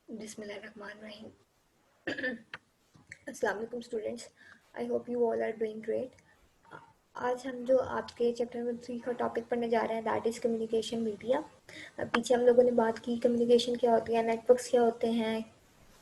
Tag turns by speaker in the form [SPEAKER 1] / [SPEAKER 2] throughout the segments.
[SPEAKER 1] Bismillahirrahmanirrahim. अस्सलाम वालेकुम students, I hope you all are doing great. आज हम जो आपके चैप्टर नंबर 3 का टॉपिक पढ़ने जा रहे हैं दैट इज़ कम्युनिकेशन मीडिया। पीछे हम लोगों ने बात की कम्युनिकेशन क्या होती है, नेटवर्क्स क्या होते हैं,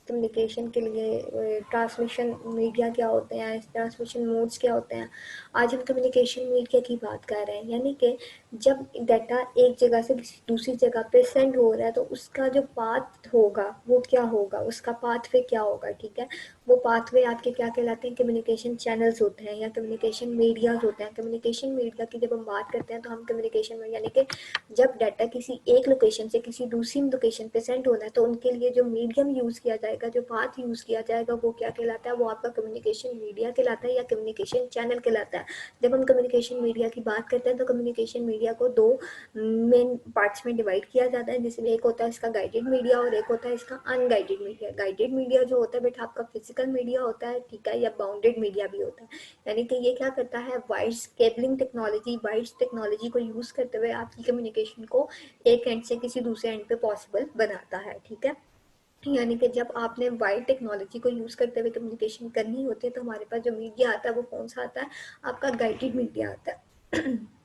[SPEAKER 1] कम्युनिकेशन के लिए ट्रांसमिशन मीडिया क्या होते हैं, ट्रांसमिशन मोड्स क्या होते हैं। आज हम कम्युनिकेशन मीडिया की बात कर रहे हैं, यानी कि जब डाटा एक जगह से किसी दूसरी जगह पे सेंड हो रहा है तो उसका जो पाथ होगा वो क्या होगा, उसका पाथवे क्या होगा। ठीक है, वो पाथवे आपके क्या कहलाते हैं, कम्युनिकेशन चैनल्स होते हैं या कम्युनिकेशन मीडियाज होते हैं। कम्युनिकेशन मीडिया की जब हम बात करते हैं तो हम कम्युनिकेशन में यानी कि जब डाटा किसी एक लोकेशन से किसी दूसरी लोकेशन पे सेंड होना है तो उनके लिए जो मीडियम यूज़ किया जाएगा, जो पाथ यूज़ किया जाएगा वो क्या कहलाता है, वो आपका कम्युनिकेशन मीडिया कहलाता है या कम्युनिकेशन चैनल कहलाता है। जब हम कम्युनिकेशन मीडिया की बात करते हैं तो कम्युनिकेशन मीडिया को दो मेन पार्ट्स में डिवाइड किया जाता है, जिसमें एक होता है इसका गाइडेड मीडिया और एक होता है इसका अनगाइडेड मीडिया। गाइडेड मीडिया जो होता है बेटा आपका फिजिकल मीडिया होता है, ठीक है, या बाउंडेड मीडिया भी होता है। यानी कि ये क्या करता है, wires cabling technology, wires technology को यूज़ करते हुए आपकी कम्युनिकेशन को एक एंड से किसी दूसरे एंड पे पॉसिबल बनाता है। ठीक है, यानी कि जब आपने वायर टेक्नोलॉजी को यूज़ करते हुए कम्युनिकेशन करनी होती है तो हमारे पास जो मीडिया आता है वो कौन सा आता है, आपका गाइडेड मीडिया आता है।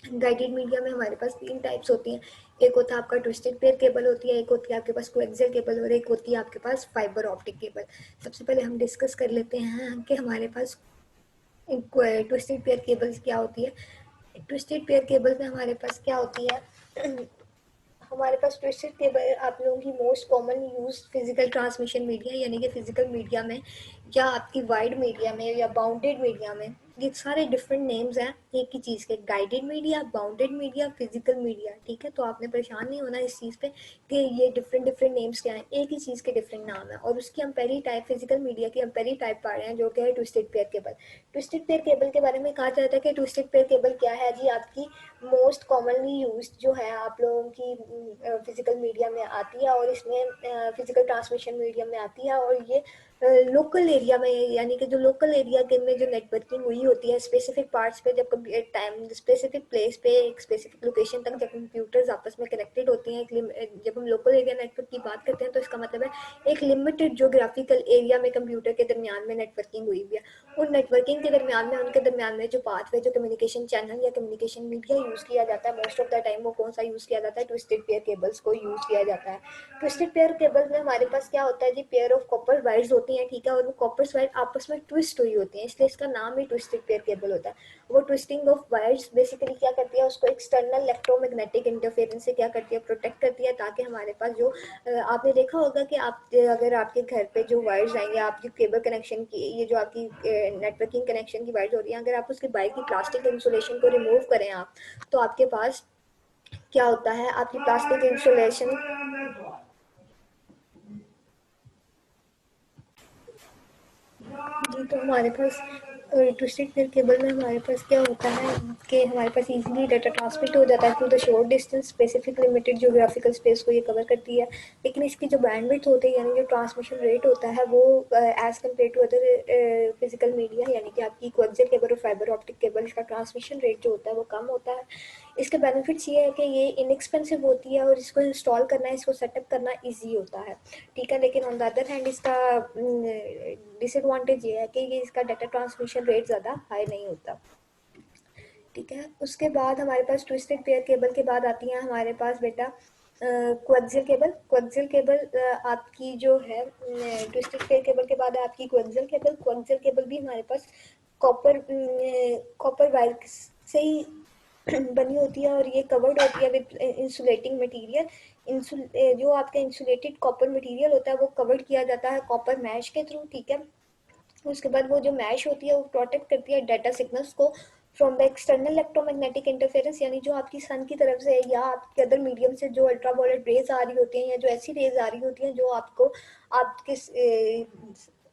[SPEAKER 1] गाइडेड मीडिया में हमारे पास तीन टाइप्स होती हैं। एक होता है आपका ट्विस्टेड पेयर केबल होती है, एक होती है आपके पास कोएक्सियल केबल और एक होती है आपके पास फाइबर ऑप्टिक केबल। सबसे पहले हम डिस्कस कर लेते हैं कि हमारे पास ट्विस्टेड पेयर केबल्स क्या होती है। ट्विस्टेड पेयर केबल में हमारे पास क्या होती है, हमारे पास ट्विस्टेड केबल आप लोगों की most common use physical transmission media यानी कि फिजिकल मीडिया में या आपकी वाइड मीडिया में या बाउंडेड मीडिया में, ये सारे डिफरेंट नेम्स हैं एक ही चीज़ के, guided media, bounded media, physical media. ठीक है, तो आपने परेशान नहीं होना इस चीज़ पे कि ये डिफरेंट डिफरेंट नेम्स क्या हैं, एक ही चीज़ के डिफरेंट नाम है। और उसकी हम पहली टाइप फिजिकल मीडिया की हम पहली टाइप पा रहे हैं जो कि है twisted pair cable. Twisted pair cable के बारे में कहा जाता है कि ट्विस्टेड पेयर केबल क्या है जी, आपकी मोस्ट कॉमनली यूज जो है आप लोगों की फिजिकल मीडिया में आती है और इसमें फिजिकल ट्रांसमिशन मीडिया में आती है। और ये लोकल एरिया में यानी कि जो लोकल एरिया के में जो नेटवर्किंग हुई होती है स्पेसिफिक पार्ट्स पे, जब टाइम स्पेसिफिक प्लेस पे एक स्पेसिफिक लोकेशन तक जब कंप्यूटर्स आपस में कनेक्टेड होते हैं, जब हम लोकल एरिया नेटवर्क की बात करते हैं तो इसका मतलब है एक लिमिटेड जोग्राफिकल एरिया में कंप्यूटर के दरमियान में नेटवर्किंग हुई हुई है। उन नेटवर्किंग के दरमियान में उनके दरमियान में जो पाथवे, जो कम्युनिकेशन चैनल या कम्युनिकेशन मीडिया यूज़ किया जाता है मोस्ट ऑफ द टाइम, वो कौन सा यूज़ किया जाता है, ट्विस्टेड पेयर केबल्स को यूज़ किया जाता है। ट्विस्टेड पेयर केबल में हमारे पास क्या होता है जी, पेयर ऑफ कॉपर वायर्स होती हैं, ठीक है, और वो कॉपर वायर आपस में ट्विस्ट हुई होती हैं, इसलिए इसका नाम ही ट्विस्टेड पेयर केबल होता है। वो ट्विस्टिंग ऑफ वायर्स बेसिकली क्या करती है, उसको एक्सटर्नल इलेक्ट्रोमैग्नेटिक इंटरफेरेंस से क्या करती है, प्रोटेक्ट करती है, ताकि हमारे पास जो आपने देखा होगा कि आप अगर आपके घर पे जो वायर्स आएंगे आपकी केबल कनेक्शन की, ये जो आपकी नेटवर्किंग कनेक्शन की वायर्स हो रही हैं, अगर आप उसके बाहर की प्लास्टिक इंसुलेशन को रिमूव करें आप, तो आपके पास क्या होता है, आपकी प्लास्टिक इंसुलेशन जी, तो हमारे पास ट्विस्टेड पेयर केबल में हमारे पास क्या होता है कि हमारे पास इजीली डाटा ट्रांसमिट हो जाता है through the short distance, specific limited geographical space को ये कवर करती है। लेकिन इसकी जो बैंडविड्थ होती है यानी जो ट्रांसमिशन रेट होता है वो as compared to other physical media यानी कि आपकी कोएक्सियल केबल और फाइबर ऑप्टिक केबल, इसका ट्रांसमिशन रेट जो होता है वो कम होता है। इसके बेनिफिट्स ये है कि ये इनएक्सपेंसिव होती है और इसको इंस्टॉल करना, इसको सेटअप करना ईजी होता है। ठीक है, लेकिन ऑन द अदर हैंड इसका डिसएडवांटेज ये है कि ये इसका डाटा ट्रांसमिशन रेट ज़्यादा हाई नहीं होता। ठीक है, उसके बाद हमारे पास ट्विस्टेड पेयर केबल के बाद आती हैं हमारे पास बेटा कोएक्सियल केबल। कोएक्सियल केबल आपकी जो है ट्विस्टेड पेयर केबल के बाद है आपकी कोएक्सियल केबल। कोएक्सियल केबल भी हमारे पास कॉपर कॉपर वायर से ही बनी होती है और ये कवर्ड होती है विद इंसुलेटिंग मटेरियल। जो आपका इंसुलेटेड कॉपर मटेरियल होता है वो कवर्ड किया जाता है कॉपर मैश के थ्रू। ठीक है, उसके बाद वो जो मैश होती है वो प्रोटेक्ट करती है डाटा सिग्नल्स को from the external electromagnetic interference, यानी जो आपकी सन की तरफ से या आपके अदर मीडियम से जो अल्ट्रावायलेट रेज आ रही होती हैं या जो ऐसी रेज आ रही होती हैं जो आपको आपके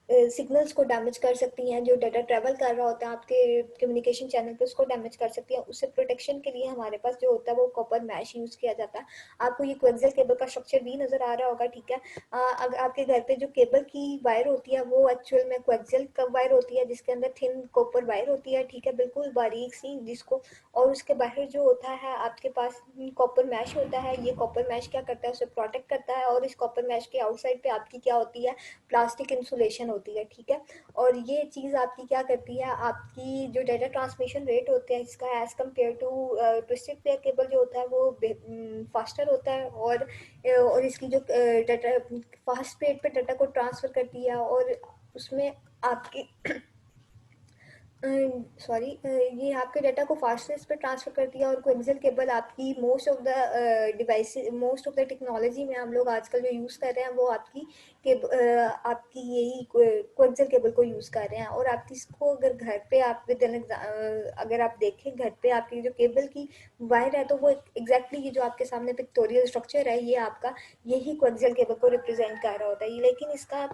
[SPEAKER 1] सिग्नल्स को डैमेज कर सकती हैं, जो डाटा ट्रैवल कर रहा होता है आपके कम्युनिकेशन चैनल पे उसको डैमेज कर सकती हैं। उससे प्रोटेक्शन के लिए हमारे पास जो होता है वो कॉपर मैश यूज़ किया जाता है। आपको ये कोएक्सियल केबल का स्ट्रक्चर भी नज़र आ रहा होगा, ठीक है। अगर आपके घर पे जो केबल की वायर होती है वो एक्चुअल में कोएक्सियल वायर होती है, जिसके अंदर थिन कॉपर वायर होती है, ठीक है, बिल्कुल बारीक सी, जिसको और उसके बाहर जो होता है आपके पास कॉपर मैश होता है। ये कॉपर मैश क्या करता है, उसे प्रोटेक्ट करता है। और इस कॉपर मैश के आउटसाइड पे आपकी क्या होती है, प्लास्टिक इंसुलेशन होती है, ठीक है। और ये चीज़ आपकी क्या करती है, आपकी जो डाटा ट्रांसमिशन रेट होते हैं इसका as compared to twisted pair cable जो होता है वो फास्टर होता है। और इसकी जो डाटा फास्ट स्पीड पे डाटा को ट्रांसफ़र करती है, और उसमें आपकी सॉरी, ये आपके डाटा को फास्टेस्ट पे ट्रांसफ़र करती है। और कोएक्सियल केबल आपकी most of the device, most of the technology में हम लोग आजकल जो यूज़ कर रहे हैं वो आपकी यही कोएक्सियल केबल को यूज़ कर रहे हैं। और आप इसको अगर घर पे आप अगर आप देखें घर पे आपकी जो केबल की वायर है तो वो एग्जैक्टली ये जो आपके सामने पिक्टोरियल स्ट्रक्चर है ये आपका यही कोएक्सियल केबल को रिप्रेजेंट कर रहा होता है। लेकिन इसका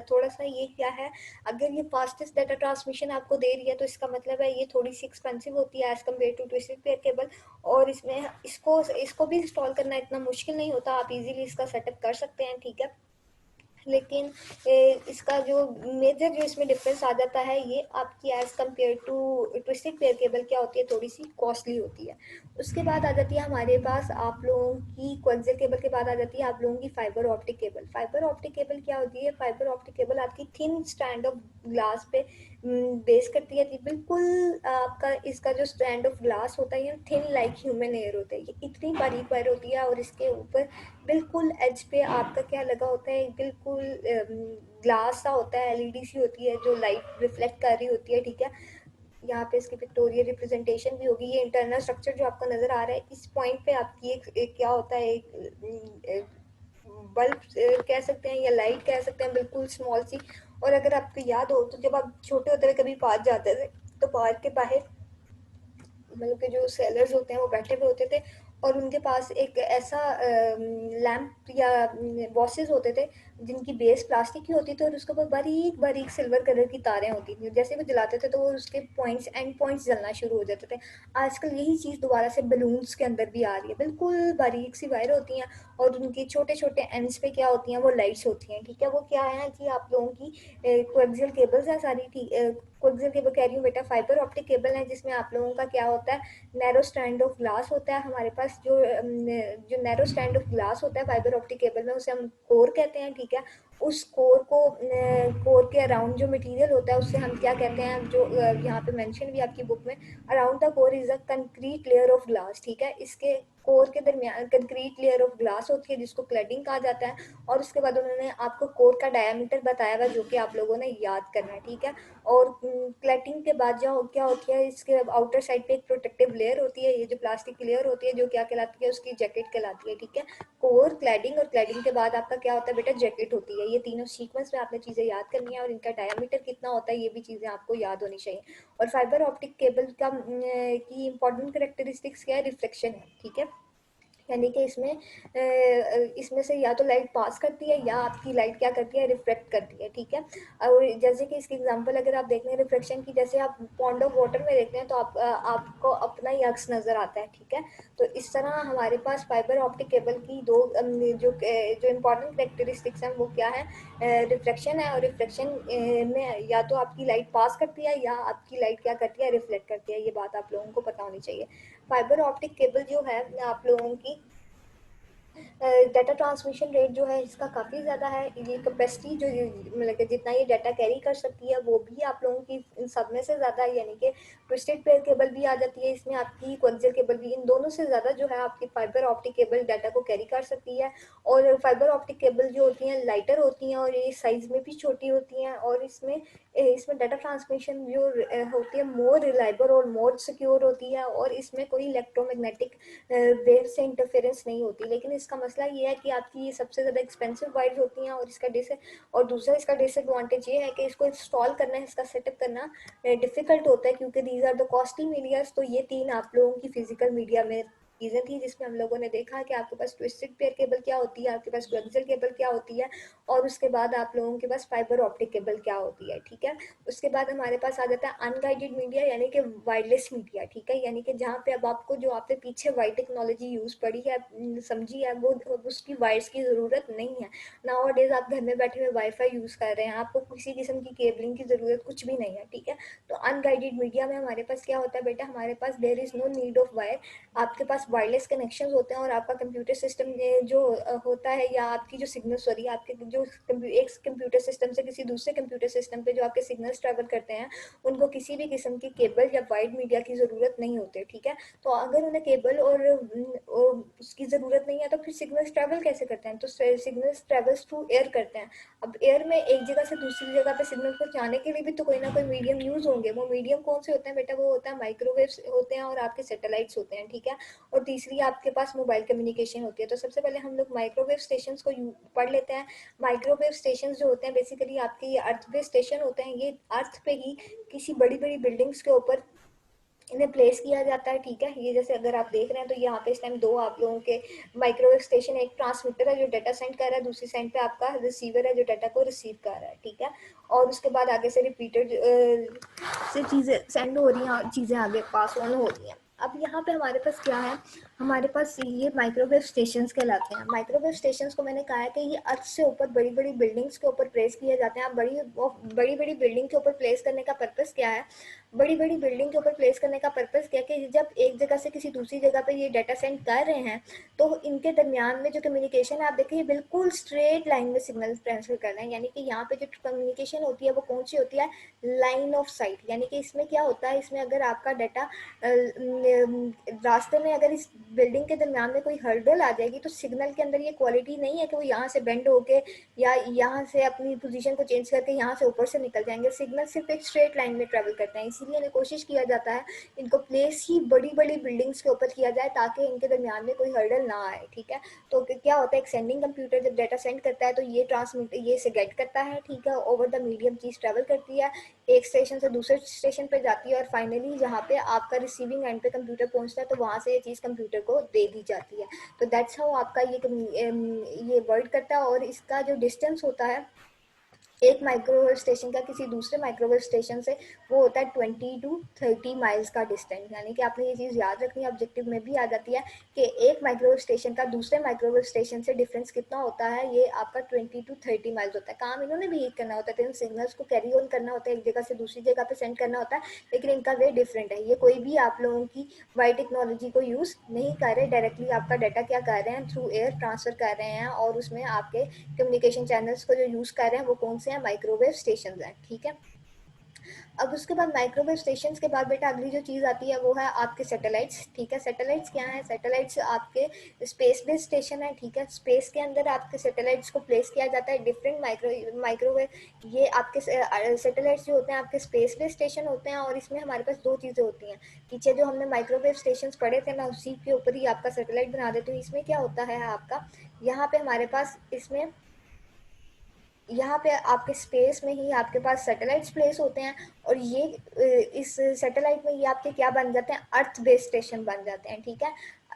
[SPEAKER 1] थोड़ा सा ये क्या है, अगर ये फास्टेस्ट डाटा ट्रांसमिशन आपको दे रही है तो इसका मतलब है ये थोड़ी सी एक्सपेंसिव होती है as compared to twisted pair cable. और इसमें इसको इसको भी इंस्टॉल करना इतना मुश्किल नहीं होता, आप इजीली इसका सेटअप कर सकते हैं, ठीक है। लेकिन इसका जो मेजर जो इसमें डिफरेंस आ जाता है ये आपकी as compared to twisted pair cable क्या होती है, थोड़ी सी कॉस्टली होती है। उसके बाद आ जाती है हमारे पास आप लोगों की कोएक्सियल केबल के बाद आ जाती है आप लोगों की fibre optic cable. Fibre optic cable क्या होती है, फाइबर ऑप्टिक केबल आपकी थिन स्टैंड ऑफ ग्लास पे बेस करती है। बिल्कुल आपका इसका जो स्टैंड ऑफ ग्लास होता है ये थिन लाइक ह्यूमन एयर होता है, ये इतनी बारीक वायर होती है। और इसके ऊपर बिल्कुल एज पे आपका क्या लगा होता है, बिल्कुल ग्लास सा होता है, एलईडी सी होती है जो लाइट रिफ्लेक्ट कर रही होती है, ठीक है। यहाँ पे इसकी पिक्टोरियल रिप्रेजेंटेशन भी होगी। ये इंटरनल स्ट्रक्चर जो आपको नज़र आ रहा है इस पॉइंट पे आपकी एक क्या होता है, एक बल्ब कह सकते हैं या लाइट कह सकते हैं, बिल्कुल स्मॉल सी। और अगर आपको याद हो तो जब आप छोटे होते हुए कभी पार्क जाते थे तो पार्क के बाहर मतलब के जो सेलर्स होते हैं वो बैठे हुए होते थे और उनके पास एक ऐसा लैंप या बॉसेस होते थे जिनकी बेस प्लास्टिक की होती थी और उसके ऊपर बारीक बारीक सिल्वर कलर की तारें होती थी। जैसे वो जलाते थे तो वो उसके पॉइंट्स एंड पॉइंट्स जलना शुरू हो जाते थे। आजकल यही चीज़ दोबारा से बलून्स के अंदर भी आ रही है, बिल्कुल बारीक सी वायर होती हैं और उनके छोटे छोटे एंड्स पे क्या होती हैं, वो लाइट्स होती हैं, ठीक है। वो क्या है कि आप लोगों की कोएक्सियल केबल्स हैं सारी, ठीक कोएक्सियल केबल कह रही हूँ बेटा, फाइबर ऑप्टिक केबल है जिसमें आप लोगों का क्या होता है, नैरो स्टैंड ऑफ ग्लास होता है हमारे पास। जो नैरो स्टैंड ऑफ ग्लास होता है फाइबर ऑप्टिक केबल में उसे हम कोर कहते हैं, ठीक है। उस कोर के अराउंड जो मटेरियल होता है उससे हम क्या कहते हैं, जो यहाँ पे मेंशन भी आपकी बुक में, around the core is a concrete layer of glass, ठीक है। इसके कोर के दरमियान कंक्रीट लेयर ऑफ ग्लास होती है जिसको क्लैडिंग कहा जाता है। और उसके बाद उन्होंने आपको कोर का डायमीटर बताया हुआ जो कि आप लोगों ने याद करना है, ठीक है। और क्लैटिंग के बाद जो क्या होती है, इसके आउटर साइड पे एक प्रोटेक्टिव लेयर होती है, ये जो प्लास्टिक की लेयर होती है जो क्या कहलाती है, उसकी जैकेट कहलाती है, ठीक है। कोर, क्लैडिंग और क्लैडिंग के बाद आपका क्या होता है बेटा, जैकेट होती है। ये तीनों सीक्वेंस में आपने चीज़ें याद करनी है और इनका डायमीटर कितना होता है ये भी चीज़ें आपको याद होनी चाहिए। और फाइबर ऑप्टिक केबल का की इंपॉर्टेंट करेक्टरिस्टिक्स क्या है, रिफ्लेक्शन है, ठीक है। यानी कि इसमें से या तो लाइट पास करती है या आपकी लाइट क्या करती है, रिफ्लेक्ट करती है, ठीक है। और जैसे कि इसकी एग्जांपल अगर आप देख रहे हैं रिफ्लेक्शन की, जैसे आप पॉन्ड ऑफ वाटर में देखते हैं तो आपको अपना ही अक्स नज़र आता है, ठीक है। तो इस तरह हमारे पास फाइबर ऑप्टिक केबल की दो जो इम्पोर्टेंट करेक्टरिस्टिक्स हैं वो क्या है, रिफ्लेक्शन है। और रिफ्लेक्शन में या तो आपकी लाइट पास करती है या आपकी लाइट क्या करती है, रिफ्लेक्ट करती है। ये बात आप लोगों को पता होनी चाहिए। फाइबर ऑप्टिक केबल जो है आप लोगों की डाटा ट्रांसमिशन रेट जो है इसका काफ़ी ज़्यादा है। ये कैपेसिटी जो मतलब कि जितना ये डाटा कैरी कर सकती है वो भी आप लोगों की इन सब में से ज़्यादा है। यानी कि ट्विस्टेड पेयर केबल भी आ जाती है इसमें, आपकी कोएक्सियल केबल भी, इन दोनों से ज़्यादा जो है आपकी फाइबर ऑप्टिक केबल डाटा को कैरी कर सकती है। और फाइबर ऑप्टिक केबल जो होती हैं लाइटर होती हैं और ये साइज़ में भी छोटी होती हैं। और इसमें डाटा ट्रांसमिशन जो होती है मोर रिलायबल और मोर सिक्योर होती है। और इसमें कोई इलेक्ट्रोमैग्नेटिक वेव से इंटरफेरेंस नहीं होती। लेकिन इसका मसला ये है कि आपकी ये सबसे ज़्यादा एक्सपेंसिव वायर्स होती हैं। और दूसरा इसका डिसएडवांटेज ये है कि इसको इंस्टॉल करना, इसका सेटअप करना डिफ़िकल्ट होता है क्योंकि these are the costly medias. तो ये तीन आप लोगों की फिजिकल मीडिया में रीजन थी, जिसमें हम लोगों ने देखा कि आपके पास ट्विस्टेड पेयर केबल क्या होती है, आपके पास कोएक्सियल केबल क्या होती है, और उसके बाद आप लोगों के पास फाइबर ऑप्टिक केबल क्या होती है, ठीक है। उसके बाद हमारे पास आ जाता है अनगाइडेड मीडिया, यानी कि वायरलेस मीडिया, ठीक है, यानी कि जहाँ पे अब आपको जो आपने पीछे वायर टेक्नोलॉजी यूज पड़ी है, समझी है, वो उसकी वायर्स की जरूरत नहीं है। नाउ डेज आप घर में बैठे हुए वाईफाई यूज कर रहे हैं, आपको किसी किस्म की केबलिंग की जरूरत कुछ भी नहीं है, ठीक है। तो अनगाइडेड मीडिया में हमारे पास क्या होता है बेटा, हमारे पास there is no need of wire, आपके पास वायरलेस कनेक्शन होते हैं, और आपका कंप्यूटर सिस्टम जो होता है, या आपकी जो सिग्नल, सॉरी, आपके जो एक कंप्यूटर सिस्टम से किसी दूसरे कंप्यूटर सिस्टम पे जो आपके सिग्नल्स ट्रैवल करते हैं, उनको किसी भी किस्म की केबल या वाइड मीडिया की ज़रूरत नहीं होती, ठीक है। तो अगर उन्हें केबल और उसकी ज़रूरत नहीं है, तो फिर सिग्नल्स ट्रैवल कैसे करते हैं, तो सिग्नल्स ट्रैवल्स थ्रू एयर करते हैं। अब एयर में एक जगह से दूसरी जगह पे सिग्नल पहुंचाने के लिए भी तो कोई ना कोई मीडियम यूज होंगे। वो मीडियम कौन से होते हैं बेटा, वो होता है माइक्रोवेव्स होते हैं और आपके सैटेलाइट्स होते हैं, ठीक है। और तीसरी आपके पास मोबाइल कम्युनिकेशन होती है। तो सबसे पहले हम लोग माइक्रोवेव स्टेशन को पढ़ लेते हैं। माइक्रोवेव स्टेशन जो होते हैं बेसिकली आपके ये अर्थ बेस्ड स्टेशन होते हैं, ये अर्थ पे ही किसी बड़ी बड़ी बिल्डिंग्स के ऊपर इन्हें प्लेस किया जाता है, ठीक है। ये जैसे अगर आप देख रहे हैं, तो यहाँ पे इस टाइम दो आप लोगों के माइक्रोवेव स्टेशन, एक ट्रांसमीटर है जो डाटा सेंड कर रहा है, दूसरी साइड पे आपका रिसीवर है जो डाटा को रिसीव कर रहा है, ठीक है। और उसके बाद आगे से रिपीटेड से चीज़ें सेंड हो रही हैं और चीज़ें आगे पास ऑन हो रही हैं। अब यहाँ पे हमारे पास क्या है, हमारे पास ये माइक्रोवेव स्टेशंस कहलाते हैं। माइक्रोवेव स्टेशंस को मैंने कहा है कि ये अर्थ से ऊपर बड़ी बड़ी बिल्डिंग्स के ऊपर प्लेस किए जाते हैं। बड़ी बड़ी बड़ी बिल्डिंग के ऊपर प्लेस करने का पर्पस क्या है, बड़ी बड़ी बिल्डिंग के ऊपर प्लेस करने का पर्पस क्या है कि जब एक जगह से किसी दूसरी जगह पे ये डाटा सेंड कर रहे हैं, तो इनके दरमियान में जो कम्युनिकेशन है, आप देखिए बिल्कुल स्ट्रेट लाइन में सिग्नल ट्रांसफर कर रहे हैं। यानी कि यहाँ पे जो कम्युनिकेशन होती है वो कौन सी होती है, लाइन ऑफ साइट। यानी कि इसमें क्या होता है, इसमें अगर आपका डाटा रास्ते में अगर इस बिल्डिंग के दरमियान में कोई हर्डल आ जाएगी, तो सिग्नल के अंदर ये क्वालिटी नहीं है कि वो यहाँ से बेंड होके या यहाँ से अपनी पोजीशन को चेंज करके यहाँ से ऊपर से निकल जाएंगे। सिग्नल सिर्फ एक स्ट्रेट लाइन में ट्रेवल करते हैं, इसीलिए इन्हें कोशिश किया जाता है इनको प्लेस ही बड़ी बड़ी बिल्डिंग्स के ऊपर किया जाए, ताकि इनके दरमियान में कोई हर्डल ना आए, ठीक है। तो क्या होता है, एक सेंडिंग कंप्यूटर जब डाटा सेंड करता है, तो ये ट्रांसमिट, ये इसे गेट करता है, ठीक है, ओवर द मीडियम चीज ट्रेवल करती है, एक स्टेशन से दूसरे स्टेशन पे जाती है, और फाइनली जहाँ पे आपका रिसीविंग एंड पे कंप्यूटर पहुँचता है, तो वहाँ से ये चीज़ कंप्यूटर को दे दी जाती है। तो दैट्स हाउ आपका ये वर्ड करता है। और इसका जो डिस्टेंस होता है एक माइक्रोवेव स्टेशन का किसी दूसरे माइक्रोवेव स्टेशन से, वो होता है 20 to 30 माइल्स का डिस्टेंस। यानी कि आपने ये चीज़ याद रखनी है, ऑब्जेक्टिव में भी आ जाती है कि एक माइक्रोवेव स्टेशन का दूसरे माइक्रोवेव स्टेशन से डिफरेंस कितना होता है, ये आपका 20 to 30 माइल्स होता है। काम इन्होंने भी एक करना होता है, इन सिग्नल्स को कैरी ऑन करना होता है, एक जगह से दूसरी जगह पे सेंड करना होता है, लेकिन इनका वे डिफरेंट है। ये कोई भी आप लोगों की वाई टेक्नोलॉजी को यूज़ नहीं कर रहे, डायरेक्टली आपका डाटा क्या कर रहे हैं, थ्रू एयर ट्रांसफर कर रहे हैं, और उसमें आपके कम्युनिकेशन चैनल्स को जो यूज़ कर रहे हैं वो कौन से हैं, माइक्रोवेव स्टेशन हैं, ठीक है। अब उसके बाद माइक्रोवेव स्टेशन के बाद बेटा अगली जो चीज़ आती है वो है आपके सैटेलाइट्स, ठीक है। सैटेलाइट्स क्या है, सैटेलाइट्स आपके स्पेस बेस्ड स्टेशन है, ठीक है। स्पेस के अंदर आपके सैटेलाइट्स को प्लेस किया जाता है, डिफरेंट माइक्रोवेव, ये आपके सैटेलाइट्स जो होते हैं आपके स्पेस बेस्ड स्टेशन होते हैं। और इसमें हमारे पास दो चीज़ें होती हैं, पीछे जो हमने माइक्रोवेव स्टेशन पढ़े थे, मैं उसी के ऊपर ही आपका सैटेलाइट बना देती हूँ। इसमें क्या होता है आपका, यहाँ पे हमारे पास इसमें, यहाँ पे आपके स्पेस में ही आपके पास सैटेलाइट्स प्लेस होते हैं, और ये इस सैटेलाइट में ये आपके क्या बन जाते हैं, अर्थ बेस्ड स्टेशन बन जाते हैं, ठीक है।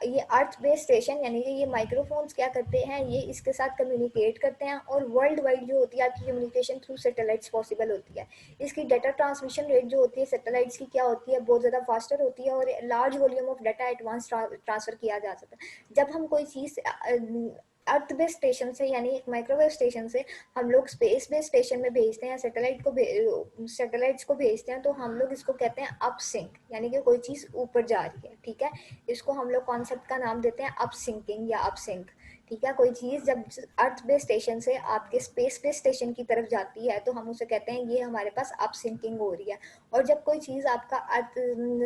[SPEAKER 1] ये अर्थ बेस्ड स्टेशन यानी कि ये माइक्रोफोन्स क्या करते हैं, ये इसके साथ कम्युनिकेट करते हैं, और वर्ल्ड वाइड जो होती है आपकी कम्युनिकेशन थ्रू सैटेलाइट्स पॉसिबल होती है। इसकी डाटा ट्रांसमिशन रेट जो होती है सैटेलाइट्स की क्या होती है, बहुत ज़्यादा फास्टर होती है, और large volume of data advance transfer किया जा सकता है। जब हम कोई चीज़ अर्थ बेस्ड स्टेशन से, यानी एक माइक्रोवेव स्टेशन से हम लोग स्पेस बेस्ड स्टेशन में भेजते हैं, सैटेलाइट्स को भेजते हैं, तो हम लोग इसको कहते हैं अप सिंक, यानी कि कोई चीज़ ऊपर जा रही है, ठीक है। इसको हम लोग कॉन्सेप्ट का नाम देते हैं अप सिंकिंग या अप सिंक, ठीक है। कोई चीज़ जब अर्थ बेस्ड स्टेशन से आपके स्पेस बेस्ड स्टेशन की तरफ जाती है, तो हम उसे कहते हैं ये हमारे पास अप सिंकिंग हो रही है। और जब कोई चीज़ आपका अर्थ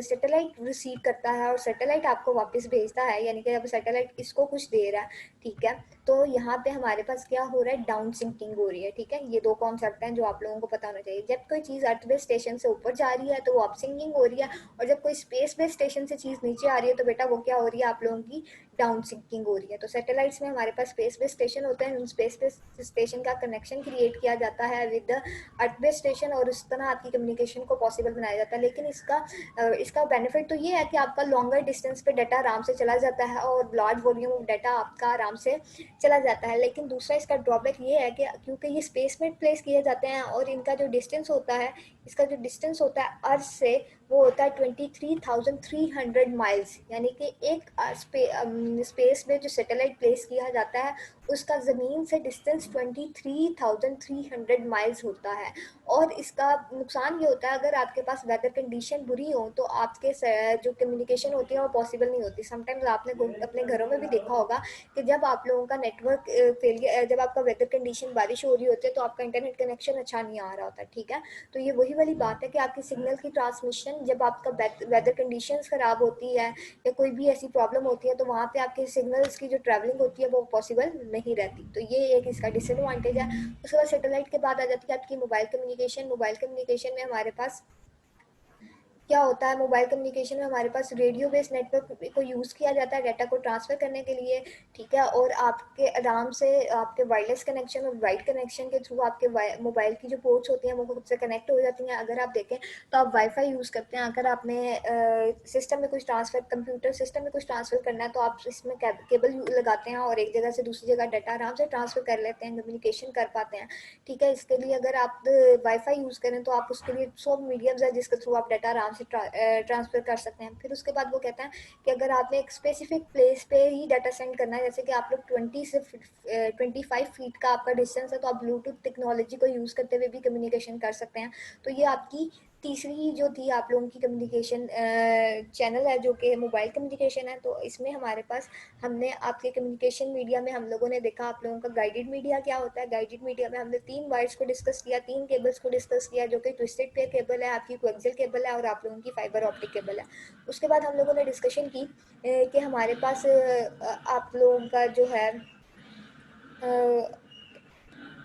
[SPEAKER 1] सैटेलाइट रिसीव करता है और सैटेलाइट आपको वापस भेजता है, यानी कि जब सैटेलाइट इसको कुछ दे रहा है, ठीक है, तो यहाँ पे हमारे पास क्या हो रहा है, डाउन सिंकिंग हो रही है, ठीक है। ये दो कॉन्सेप्ट हैं जो आप लोगों को पता होना चाहिए। जब कोई चीज़ अर्थ बेस्ड स्टेशन से ऊपर जा रही है तो वो अप सिंकिंग हो रही है, और जब कोई स्पेस बेस्ड स्टेशन से चीज़ नीचे आ रही है तो बेटा वो क्या हो रही है, आप लोगों की डाउन सिंकिंग हो रही है। तो सैटेलाइट्स में हमारे पास स्पेस बेस्ड स्टेशन होते हैं, उन स्पेस बेस्ड स्टेशन का कनेक्शन क्रिएट किया जाता है with the earth based station, और उस तरह आपकी कम्युनिकेशन को पॉसिबल बनाया जाता है। लेकिन इसका बेनिफिट तो ये है कि आपका लॉन्गर डिस्टेंस पे डाटा आराम से चला जाता है और लार्ज वॉल्यूम ऑफ डाटा आपका आराम से चला जाता है। लेकिन दूसरा इसका ड्रॉबैक ये है कि क्योंकि ये स्पेस में प्लेस किए जाते हैं और इनका जो डिस्टेंस होता है, इसका जो डिस्टेंस होता है अर्थ से, वो होता है 23,300 माइल्स, यानी कि एक स्पेस में जो सैटेलाइट प्लेस किया जाता है उसका ज़मीन से डिस्टेंस 23,300 माइल्स होता है। और इसका नुकसान ये होता है, अगर आपके पास वेदर कंडीशन बुरी हो तो आपके जो कम्युनिकेशन होती है वो पॉसिबल नहीं होती। समटाइम्स आपने अपने घरों में भी देखा होगा कि जब आप लोगों का नेटवर्क फेलियर, जब आपका वेदर कंडीशन बारिश हो रही होती है तो आपका इंटरनेट कनेक्शन अच्छा नहीं आ रहा होता, ठीक है। तो ये वही वाली बात है कि आपकी सिग्नल की ट्रांसमिशन, जब आपका वेदर कंडीशंस ख़राब होती है या कोई भी ऐसी प्रॉब्लम होती है तो वहाँ पे आपके सिग्नल्स की जो ट्रैवलिंग होती है वो पॉसिबल नहीं रहती। तो ये एक इसका डिसएडवांटेज है। उसके बाद सैटेलाइट के बाद आ जाती है आपकी मोबाइल कम्युनिकेशन। मोबाइल कम्युनिकेशन में हमारे पास क्या होता है, मोबाइल कम्युनिकेशन में हमारे पास रेडियो बेस्ड नेटवर्क को यूज़ किया जाता है डाटा को ट्रांसफ़र करने के लिए, ठीक है। और आपके आराम से आपके वायरलेस कनेक्शन और वाइड कनेक्शन के थ्रू आपके मोबाइल की जो पोर्ट्स होती हैं वो खुद से कनेक्ट हो जाती हैं। अगर आप देखें तो आप वाईफाई यूज़ करते हैं, अगर आपने सिस्टम में कुछ ट्रांसफ़र, कंप्यूटर सिस्टम में कुछ ट्रांसफ़र करना है तो आप इसमें केबल लगाते हैं और एक जगह से दूसरी जगह डाटा आराम से ट्रांसफ़र कर लेते हैं, कम्युनिकेशन कर पाते हैं, ठीक है। इसके लिए अगर आप वाईफाई यूज़ करें तो आप उसके लिए 100 मीडियम्स है जिसके थ्रू आप डाटा आराम से ट्रांसफ़र कर सकते हैं। फिर उसके बाद वो कहता है कि अगर आपने एक स्पेसिफिक प्लेस पे ही डाटा सेंड करना है, जैसे कि आप लोग 25 फीट का आपका डिस्टेंस है, तो आप ब्लूटूथ टेक्नोलॉजी को यूज़ करते हुए भी कम्युनिकेशन कर सकते हैं। तो ये आपकी तीसरी जो थी आप लोगों की कम्युनिकेशन चैनल है जो कि मोबाइल कम्युनिकेशन है। तो इसमें हमारे पास, हमने आपके कम्युनिकेशन मीडिया में हम लोगों ने देखा आप लोगों का गाइडेड मीडिया क्या होता है। गाइडेड मीडिया में हमने 3 वायर्स को डिस्कस किया, 3 केबल्स को डिस्कस किया, जो कि ट्विस्टेड पेयर केबल है, आपकी कोएक्सियल केबल है और आप लोगों की फाइबर ऑप्टिक केबल है। उसके बाद हम लोगों ने डिस्कशन की कि हमारे पास आप लोगों का जो है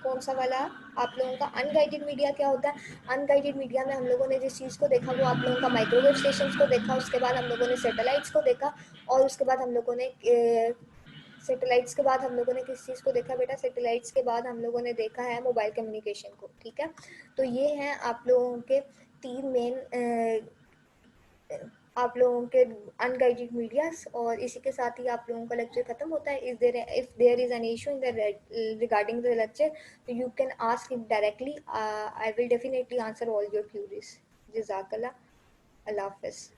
[SPEAKER 1] कौन सा वाला, आप लोगों का अनगाइडेड मीडिया क्या होता है। अनगाइडेड मीडिया में हम लोगों ने जिस चीज़ को देखा वो आप लोगों का माइक्रोवेव स्टेशन को देखा, उसके बाद हम लोगों ने सैटेलाइट्स को देखा, और उसके बाद हम लोगों ने सैटेलाइट्स के बाद हम लोगों ने किस चीज़ को देखा बेटा, सैटेलाइट्स के बाद हम लोगों ने देखा है मोबाइल कम्युनिकेशन को, ठीक है। तो ये हैं आप लोगों के 3 मेन आप लोगों के अनगाइडेड मीडियाज। और इसी के साथ ही आप लोगों का लेक्चर खत्म होता है। If there is an issue in the regarding the lecture, तो you can ask it directly, I will definitely answer all your queries. जज़ाकल्लाह, अल्लाह हाफ़िज़।